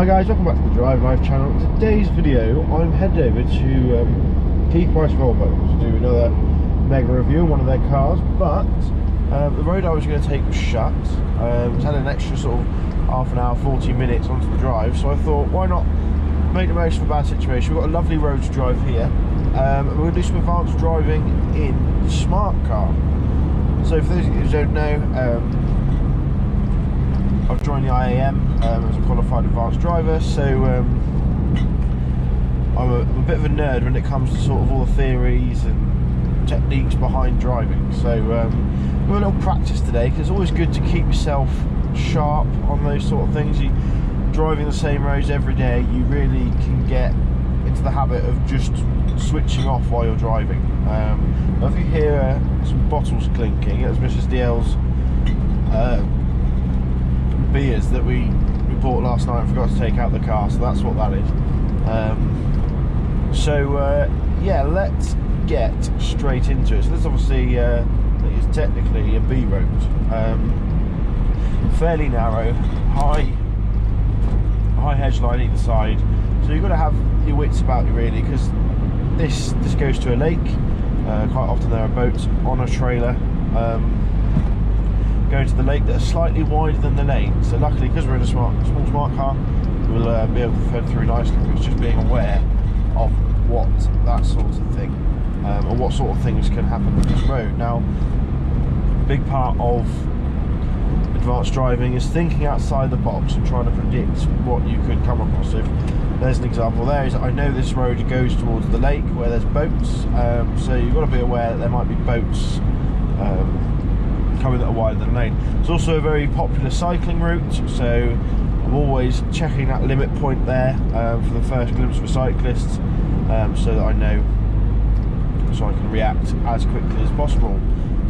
Hi guys, welcome back to the Drive Life channel. Today's video, I'm headed over to Key Price Volvo to do another mega review on one of their cars, but the road I was going to take was shut. It's had an extra sort of half an hour, 40 minutes onto the drive, so I thought, why not make the most of a bad situation. We've got a lovely road to drive here. We're going to do some advanced driving in the Smart car. So for those of you who don't know, I've joined the IAM as a qualified advanced driver, so I'm a bit of a nerd when it comes to sort of all the theories and techniques behind driving. So we're a little practice today, because it's always good to keep yourself sharp on those sort of things. You driving the same roads every day, you really can get into the habit of just switching off while you're driving. If you hear some bottles clinking, it was Mrs. DL's beers that we bought last night and forgot to take out the car, so that's what that is. Yeah, let's get straight into it. So this obviously is technically a B road, fairly narrow, high hedge line either side, so you've got to have your wits about you really, because this goes to a lake. Quite often there are boats on a trailer going to the lake that are slightly wider than the lane, so luckily, because we're in a small smart car, we'll be able to thread through nicely. It's just being aware of what that sort of thing, or what sort of things can happen with this road. Now, a big part of advanced driving is thinking outside the box and trying to predict what you could come across. So if there's an example there, is I know this road goes towards the lake where there's boats, so you've got to be aware that there might be boats coming that are wider than the lane. It's also a very popular cycling route, so I'm always checking that limit point there for the first glimpse of a cyclist, so that I know, so I can react as quickly as possible,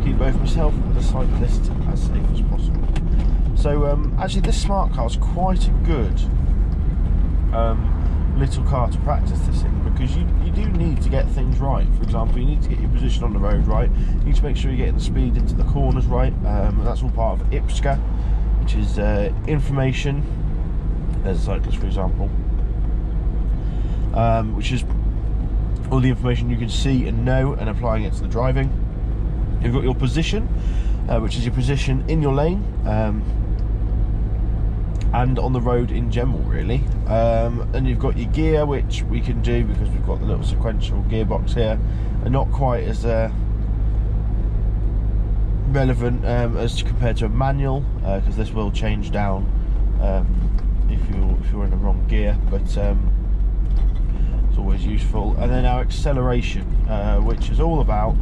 keep both myself and the cyclist as safe as possible. So actually this smart car is quite a good little car to practice this in, because you do need to get things right. For example, you need to get your position on the road right, you need to make sure you're getting the speed into the corners right, and that's all part of IPSCA, which is information, there's a cyclist for example, which is all the information you can see and know and applying it to the driving. You've got your position, which is your position in your lane, and on the road in general really, and you've got your gear, which we can do because we've got the little sequential gearbox here, and not quite as relevant as compared to a manual, because this will change down if you're in the wrong gear, but it's always useful. And then our acceleration, which is all about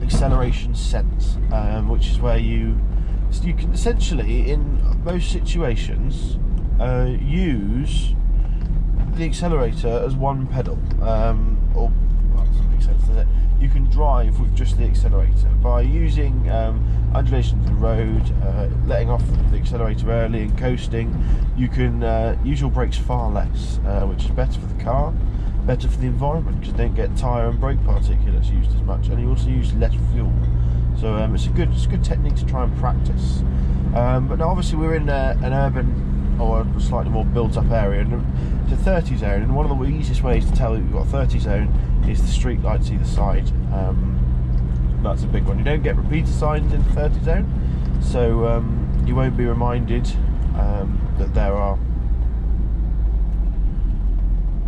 acceleration sense, which is where you can essentially, in most situations, use the accelerator as one pedal, or well, that doesn't make sense, does it? You can drive with just the accelerator by using undulations in the road, letting off the accelerator early and coasting. You can use your brakes far less, which is better for the car, better for the environment, because you don't get tyre and brake particulates used as much, and you also use less fuel. So it's a good technique to try and practice. But now obviously we're in an urban or a slightly more built up area, and it's a 30 zone, and one of the easiest ways to tell that you've got a 30 zone is the street lights either side. That's a big one. You don't get repeater signs in the 30 zone, so you won't be reminded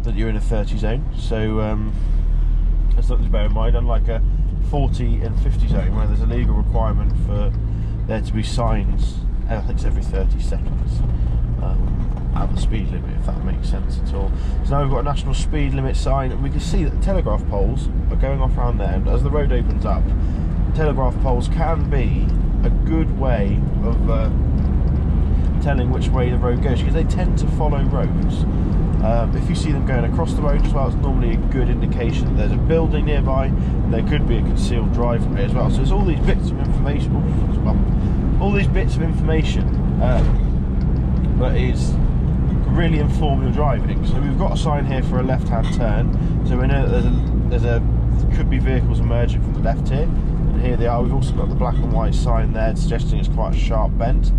that you're in a 30 zone, so that's something to bear in mind, unlike a 40 and 50 zone where there's a legal requirement for there to be signs, I think it's every 30 seconds, at the speed limit, if that makes sense at all. So now we've got a national speed limit sign, and we can see that the telegraph poles are going off around there, and as the road opens up, telegraph poles can be a good way of telling which way the road goes, because they tend to follow roads. If you see them going across the road as well, it's normally a good indication that there's a building nearby, and there could be a concealed driveway as well. So there's all these bits of information, that is really inform your driving. So we've got a sign here for a left-hand turn, so we know that there could be vehicles emerging from the left here, and here they are. We've also got the black and white sign there suggesting it's quite a sharp bend.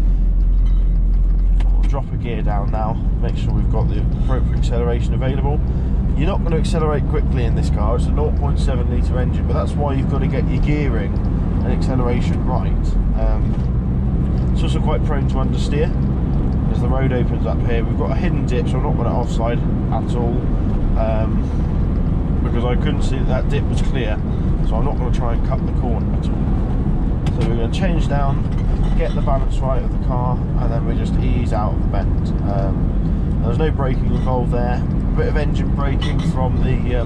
We'll drop gear down now, make sure we've got the appropriate acceleration available. You're not going to accelerate quickly in this car. It's a 0.7 litre engine, but that's why you've got to get your gearing and acceleration right. It's also quite prone to understeer as the road opens up here. We've got a hidden dip, so I'm not going to offside at all, because I couldn't see that dip was clear, so I'm not going to try and cut the corner at all. So we're going to change down, get the balance right of the car, and then we just ease out of the bend. There's no braking involved there. A bit of engine braking from the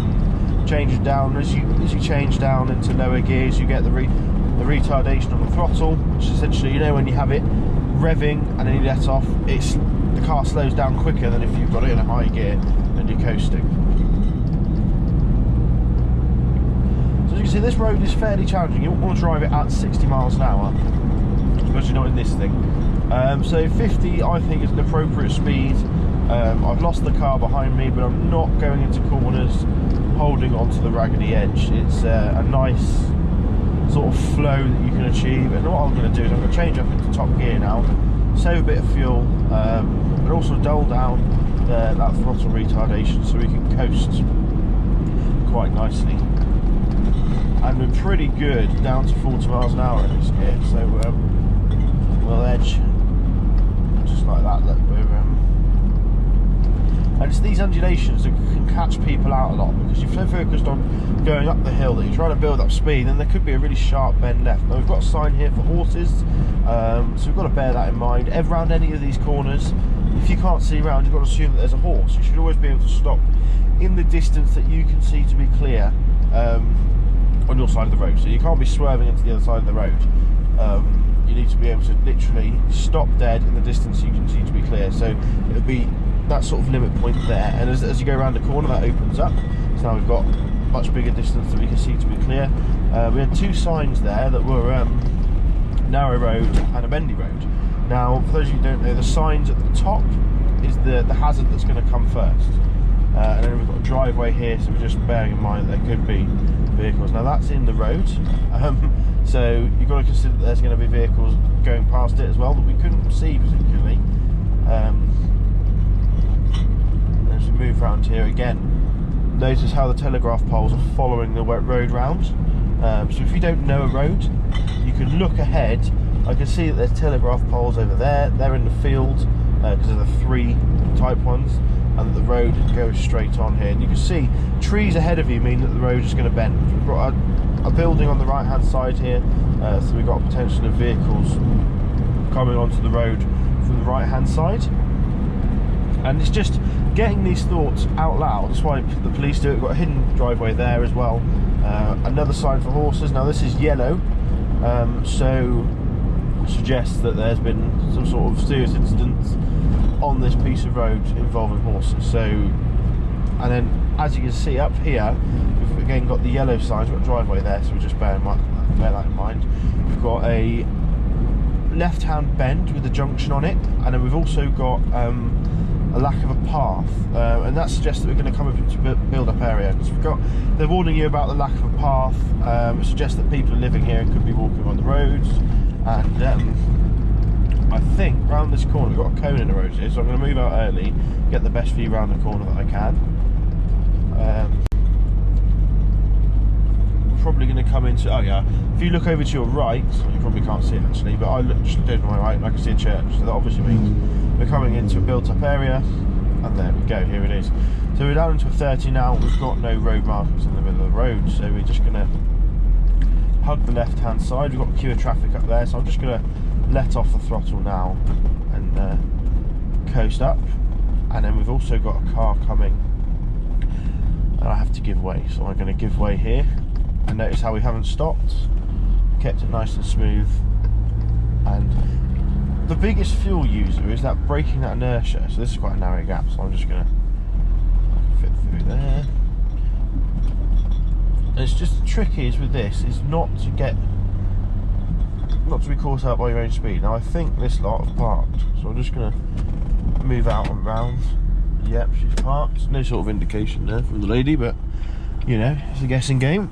changes down. As you change down into lower gears, you get the retardation on the throttle, which is essentially, you know, when you have it revving and then you let off, the car slows down quicker than if you've got it in a high gear and you're coasting. So as you can see, this road is fairly challenging. You won't want to drive it at 60 miles an hour, especially not in this thing. So 50 I think is an appropriate speed. I've lost the car behind me, but I'm not going into corners holding onto the raggedy edge. It's a nice sort of flow that you can achieve, and what I'm going to do is I'm going to change up into top gear now, save a bit of fuel, but also dull down that throttle retardation so we can coast quite nicely. And we're pretty good down to 40 miles an hour in this gear, so we'll edge just like that. And it's these undulations that can catch people out a lot, because you're so focused on going up the hill that you're trying to build up speed, and there could be a really sharp bend left. Now we've got a sign here for horses, so we've got to bear that in mind. Around any of these corners, if you can't see around, you've got to assume that there's a horse. You should always be able to stop in the distance that you can see to be clear on your side of the road. So you can't be swerving into the other side of the road. You need to be able to literally stop dead in the distance you can see to be clear. So it'll be that sort of limit point there, and as you go around the corner, that opens up. So now we've got much bigger distance that we can see to be clear. We had two signs there that were narrow road and a bendy road. Now, for those of you who don't know, the signs at the top is the hazard that's going to come first, and then we've got a driveway here, so we're just bearing in mind that there could be vehicles. Now that's in the road, so you've got to consider that there's going to be vehicles going past it as well that we couldn't see particularly. As we move around here again, notice how the telegraph poles are following the road round. So if you don't know a road, you can look ahead. I can see that there's telegraph poles over there. They're in the field because of the 3 type ones, and the road goes straight on here. And you can see trees ahead of you mean that the road is going to bend. We've got a building on the right hand side here, so we've got potential of vehicles coming onto the road from the right hand side. And it's just getting these thoughts out loud. That's why the police do it. We've got a hidden driveway there as well. Another sign for horses. Now this is yellow, so suggests that there's been some sort of serious incident on this piece of road involving horses. So, and then as you can see up here, we've again got the yellow signs. We've got a driveway there, so we just bear that in mind. We've got a left-hand bend with a junction on it, and then we've also got a lack of a path, and that suggests that we're going to come up into a build-up area. Because they're warning you about the lack of a path. It suggests that people are living here and could be walking on the roads. And I think round this corner, we've got a cone in the road here, so I'm going to move out early, get the best view round the corner that I can. We're probably going to come into, oh yeah, if you look over to your right, you probably can't see it actually, but I just looked over to my right and I can see a church, so that obviously means we're coming into a built-up area, and there we go, here it is. So we're down into a 30 now. We've got no road markers in the middle of the road, so we're just going to hug the left-hand side. We've got a queue of traffic up there, so I'm just going to let off the throttle now and coast up. And then we've also got a car coming, and I have to give way, so I'm going to give way here. And notice how we haven't stopped, kept it nice and smooth. And the biggest fuel user is that braking that inertia. So this is quite a narrow gap, so I'm just going to fit through there. And it's just the trick is with this is not to be caught out by your own speed. Now I think this lot have parked, so I'm just going to move out and round. Yep, she's parked. No sort of indication there from the lady, but you know, it's a guessing game.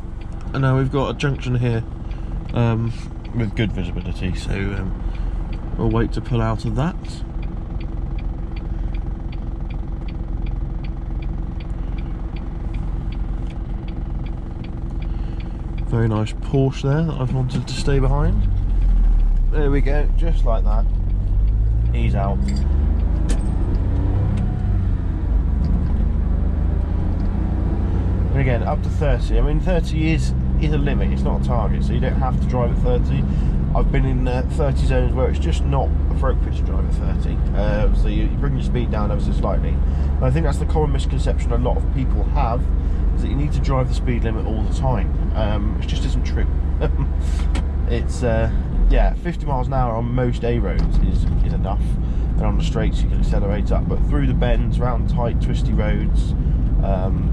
And now we've got a junction here with good visibility, so we'll wait to pull out of that. Very nice Porsche there that I've wanted to stay behind. There we go, just like that. Ease out. And again, up to 30. I mean, 30 is a limit, it's not a target, so you don't have to drive at 30. I've been in 30 zones where it's just not appropriate to drive at 30. So you bring your speed down ever so slightly. And I think that's the common misconception a lot of people have, is that you need to drive the speed limit all the time. It just isn't true. It's, yeah, 50 miles an hour on most A roads is enough. And on the straights you can accelerate up, but through the bends, around tight, twisty roads,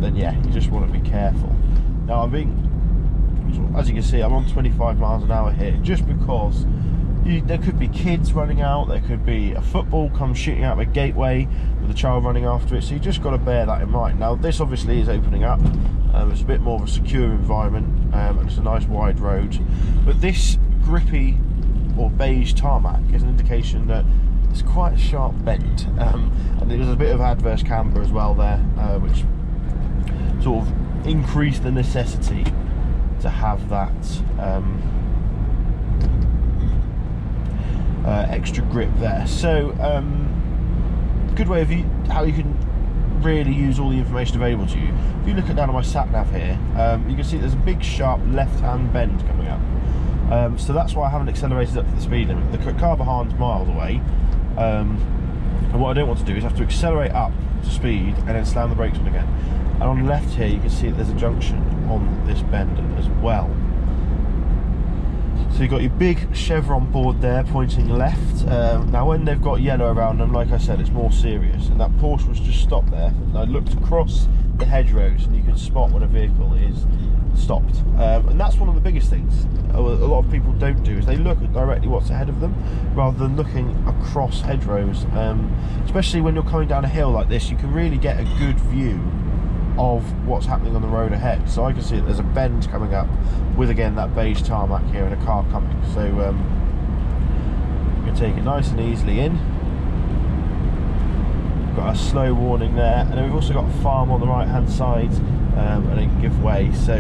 then yeah, you just want to be careful. Now I'm being, as you can see, I'm on 25 miles an hour here, just because there could be kids running out, there could be a football come shooting out of a gateway with a child running after it, so you just got to bear that in mind. Now this obviously is opening up, it's a bit more of a secure environment, and it's a nice wide road, but this grippy or beige tarmac is an indication that it's quite a sharp bend, and there's a bit of adverse camber as well there, which sort of increased the necessity to have that extra grip there. So good way of how you can really use all the information available to you. If you look down on my sat nav here, you can see there's a big sharp left hand bend coming up, so that's why I haven't accelerated up to the speed limit. The car behind's miles away, and what I don't want to do is have to accelerate up to speed and then slam the brakes on again. And on the left here you can see that there's a junction on this bend as well. So you've got your big chevron board there pointing left. Now when they've got yellow around them, like I said, it's more serious, and that Porsche was just stopped there, and I looked across the hedgerows and you can spot when a vehicle is stopped, and that's one of the biggest things a lot of people don't do, is they look at directly what's ahead of them rather than looking across hedgerows. Especially when you're coming down a hill like this, you can really get a good view of what's happening on the road ahead. So I can see that there's a bend coming up with, again, that beige tarmac here and a car coming, so you can take it nice and easily in. Got a slow warning there, and then we've also got a farm on the right hand side, and then give way, so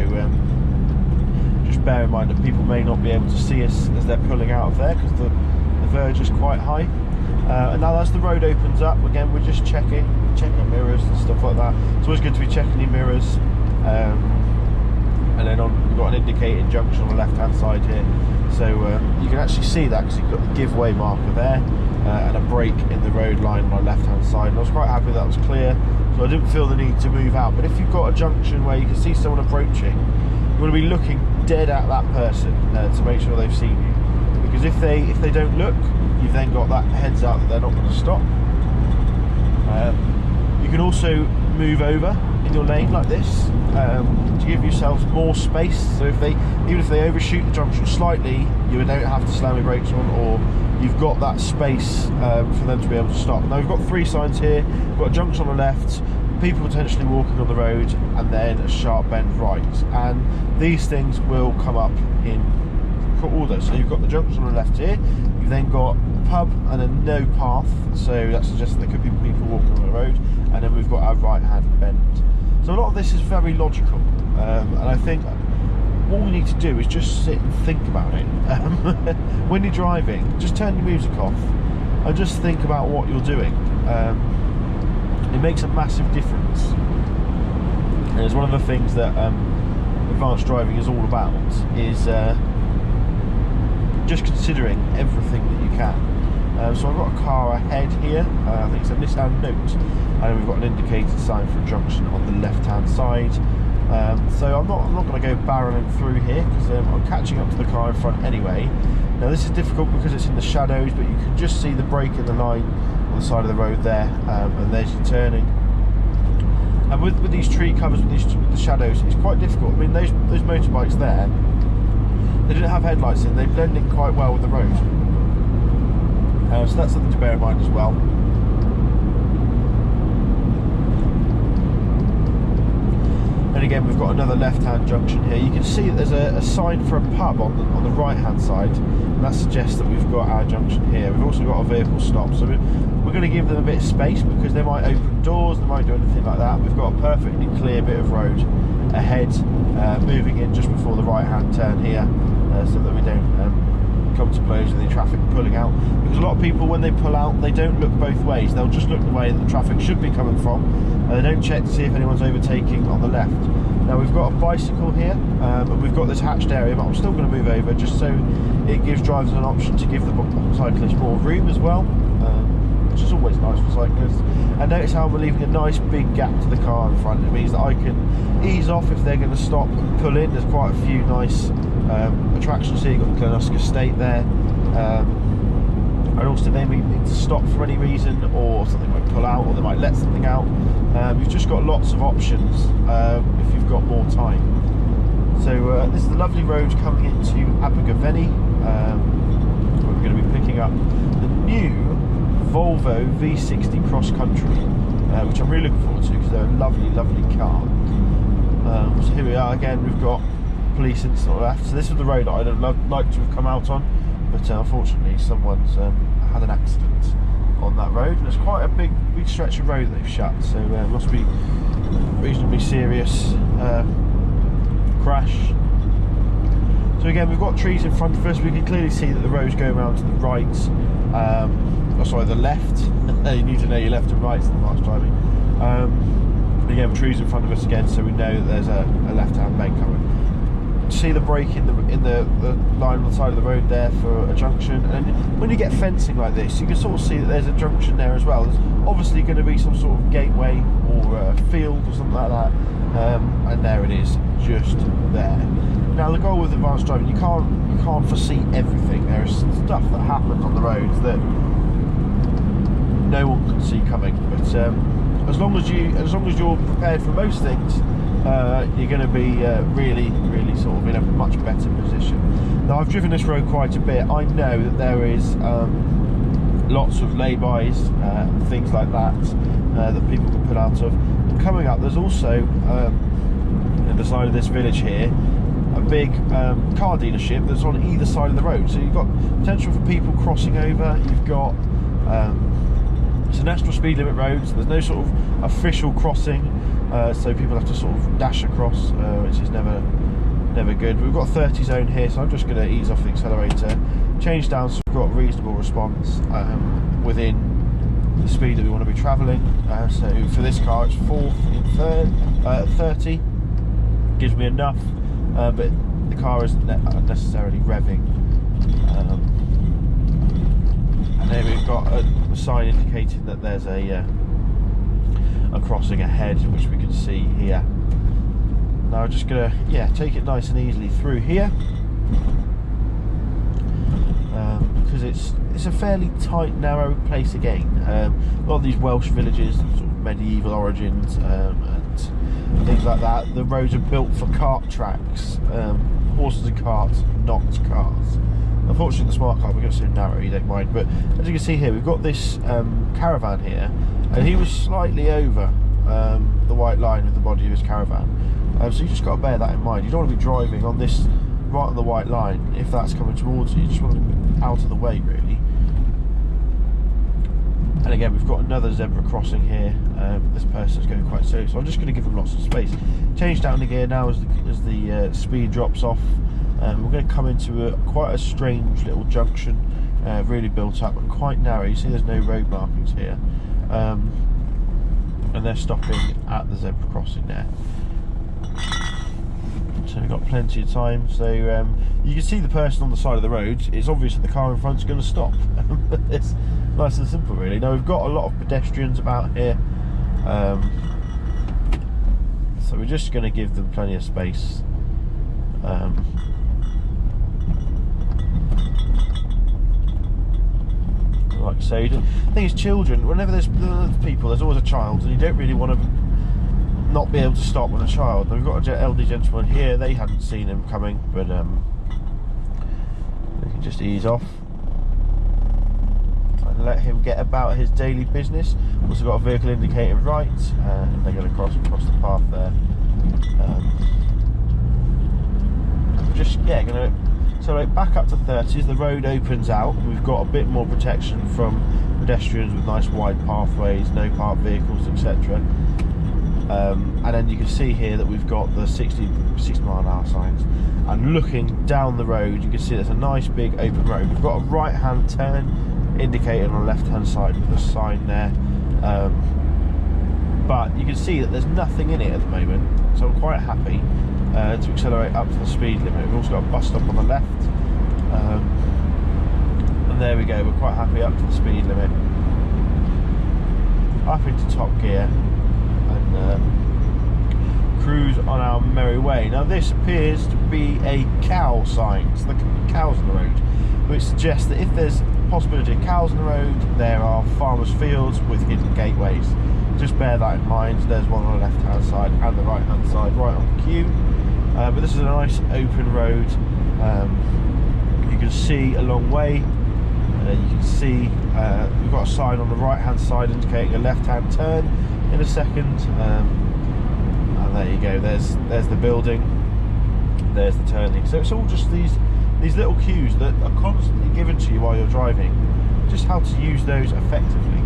just bear in mind that people may not be able to see us as they're pulling out of there because the verge is quite high. And now as the road opens up, again we're just checking mirrors and stuff like that. It's always good to be checking your mirrors, and then we've got an indicating junction on the left hand side here, so you can actually see that because you've got the give way marker there, and a break in the road line on my left hand side, and I was quite happy that was clear, so I didn't feel the need to move out. But if you've got a junction where you can see someone approaching, you want to be looking dead at that person to make sure they've seen you, because if they don't look, you've then got that heads up that they're not going to stop. You can also move over in your lane like this to give yourselves more space, so even if they overshoot the junction slightly, you don't have to slam your brakes on, or you've got that space for them to be able to stop. Now we've got three signs here. We've got a junction on the left, people potentially walking on the road, and then a sharp bend right, and these things will come up in order. So you've got the junction on the left here, you've then got pub and a no path, so that suggests there could be people walking on the road, and then we've got our right hand bend. So a lot of this is very logical, and I think all we need to do is just sit and think about it. When you're driving, just turn your music off and just think about what you're doing. It makes a massive difference, and it's one of the things that advanced driving is all about, is just considering everything that you can. So I've got a car ahead here, I think it's a Nissan Note, and we've got an indicated sign for a junction on the left hand side. So I'm not going to go barreling through here because I'm catching up to the car in front anyway. Now this is difficult because it's in the shadows, but you can just see the break in the line on the side of the road there, and there's your turning. And with these tree covers, with the shadows, it's quite difficult. I mean, those motorbikes there, they didn't have headlights in, they blend in quite well with the road. So that's something to bear in mind as well. And again, we've got another left-hand junction here. You can see that there's a sign for a pub on the right-hand side, and that suggests that we've got our junction here. We've also got a vehicle stop, so we're going to give them a bit of space because they might open doors, they might do anything like that. We've got a perfectly clear bit of road ahead, moving in just before the right hand turn here, so that we don't come to blows with the traffic pulling out, because a lot of people, when they pull out, they don't look both ways. They'll just look the way that the traffic should be coming from, and they don't check to see if anyone's overtaking on the left. Now we've got a bicycle here, and we've got this hatched area, but I'm still going to move over just so it gives drivers an option to give the cyclists more room as well, which is always nice for cyclists. And notice how we're leaving a nice big gap to the car in front. It means that I can ease off if they're going to stop and pull in. There's quite a few nice attractions here. You've got the Glenusk Estate there, and also they may need to stop for any reason, or something might pull out, or they might let something out. You've just got lots of options if you've got more time. So this is the lovely road coming into Abergavenny. We're going to be picking up the new Volvo V60 Cross Country, which I'm really looking forward to because they're a lovely, lovely car. So here we are again. We've got police on the left. So this is the road that I'd have liked to have come out on, but unfortunately someone's had an accident on that road, and it's quite a big stretch of road they've shut. So it must be reasonably serious crash. So again, we've got trees in front of us. We can clearly see that the road's going around to the right. Sorry, the left. You need to know your left and right in the driving. Again, trees in front of us again, so we know that there's a left-hand lane coming. See the break in the line on the side of the road there for a junction, and when you get fencing like this, you can sort of see that there's a junction there as well. There's obviously going to be some sort of gateway or a field or something like that, and there it is, just there. Now the goal with advanced driving, you can't foresee everything. There's stuff that happens on the roads that no one can see coming, but as long as you're prepared for most things, you're going to be really sort of in a much better position. Now I've driven this road quite a bit. I know that there is lots of lay-bys, things like that, that people can pull out of. And coming up, there's also at the side of this village here a big car dealership that's on either side of the road. So you've got potential for people crossing over. You've got it's a national speed limit road, so there's no sort of official crossing, so people have to sort of dash across, which is never good. We've got a 30 zone here, so I'm just going to ease off the accelerator, change down so we've got reasonable response within the speed that we want to be travelling. So for this car it's 4th in third, 30, gives me enough, but the car isn't necessarily revving. And then we've got a sign indicating that there's a crossing ahead, which we can see here. Now I'm just gonna take it nice and easily through here, because it's a fairly tight, narrow place again. A lot of these Welsh villages, sort of medieval origins and things like that, the roads are built for cart tracks, horses and carts, not cars. Unfortunately, the smart car, we got so narrow, you don't mind. But as you can see here, we've got this caravan here, and he was slightly over the white line with the body of his caravan. So you just got to bear that in mind. You don't want to be driving on this right on the white line if that's coming towards you. You just want to be out of the way, really. And again, we've got another zebra crossing here. This person's going quite slow, so I'm just going to give them lots of space. Change down the gear now as the speed drops off. We're going to come into quite a strange little junction, really built up and quite narrow. You see there's no road markings here, and they're stopping at the zebra crossing there. So we've got plenty of time. So you can see the person on the side of the road. It's obvious that the car in front is going to stop. It's nice and simple, really. Now we've got a lot of pedestrians about here, so we're just going to give them plenty of space. Like so, the thing is, children, whenever there's people, there's always a child, and you don't really want to not be able to stop when a child. Now, we've got an elderly gentleman here. They hadn't seen him coming, but they can just ease off and let him get about his daily business. Also got a vehicle indicating right, and they're going to cross the path there. Just going to accelerate back up to 30 as the road opens out. We've got a bit more protection from pedestrians with nice wide pathways, no parked vehicles, etc. And then you can see here that we've got the 60 mile/hour signs, and looking down the road you can see there's a nice big open road. We've got a right hand turn indicated on the left hand side with a sign there, but you can see that there's nothing in it at the moment, so I'm quite happy to accelerate up to the speed limit. We've also got a bus stop on the left, and there we go, we're quite happy up to the speed limit. Up into top gear and cruise on our merry way. Now this appears to be a cow sign, so the cows on the road, which suggests that if there's possibility of cows on the road, there are farmers' fields with hidden gateways. Just bear that in mind. There's one on the left hand side and the right hand side right on the queue, but this is a nice open road. You can see a long way. You can see we've got a sign on the right hand side indicating a left hand turn in a second, and there you go, there's the building, there's the turning. So it's all just these little cues that are constantly given to you while you're driving, just how to use those effectively.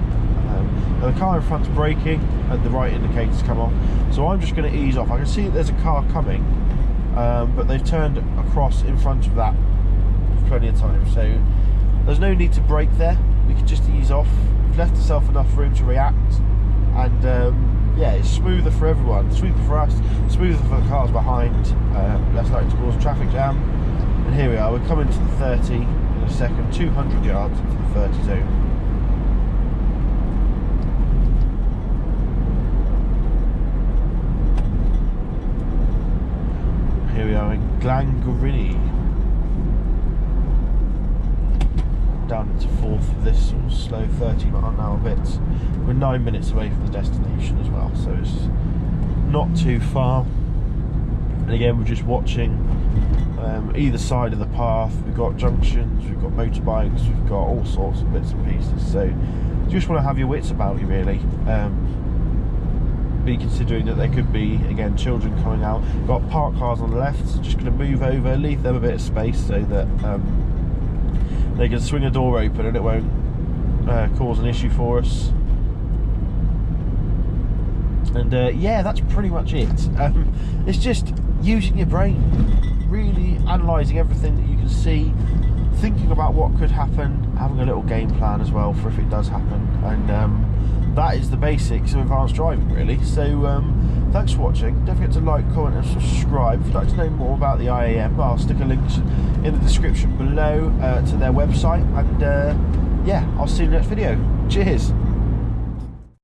Now the car in front's braking and the right indicators come on, so I'm just going to ease off. I can see that there's a car coming, but they've turned across in front of that with plenty of time, so there's no need to brake there. We can just ease off. We've left ourselves enough room to react, and yeah, it's smoother for everyone, smoother for us, smoother for the cars behind, less likely to cause a traffic jam. And here we are, we're coming to the 30 in a second, 200 yards into the 30 zone. Here we are in Glangorrini, down into fourth for this sort of slow 30 mile/hour bit. We're 9 minutes away from the destination as well, so it's not too far. And again, we're just watching either side of the path. We've got junctions, we've got motorbikes, we've got all sorts of bits and pieces, so you just want to have your wits about you really. Be considering that there could be, again, children coming out. We've got parked cars on the left, so just going to move over, leave them a bit of space so that they can swing a door open and it won't cause an issue for us. And yeah, that's pretty much it. It's just using your brain, really analysing everything that you can see, thinking about what could happen, having a little game plan as well for if it does happen, and that is the basics of advanced driving really. So thanks for watching. Don't forget to like, comment and subscribe. If you'd like to know more about the IAM, I'll stick a link in the description below to their website, and yeah, I'll see you in the next video. Cheers.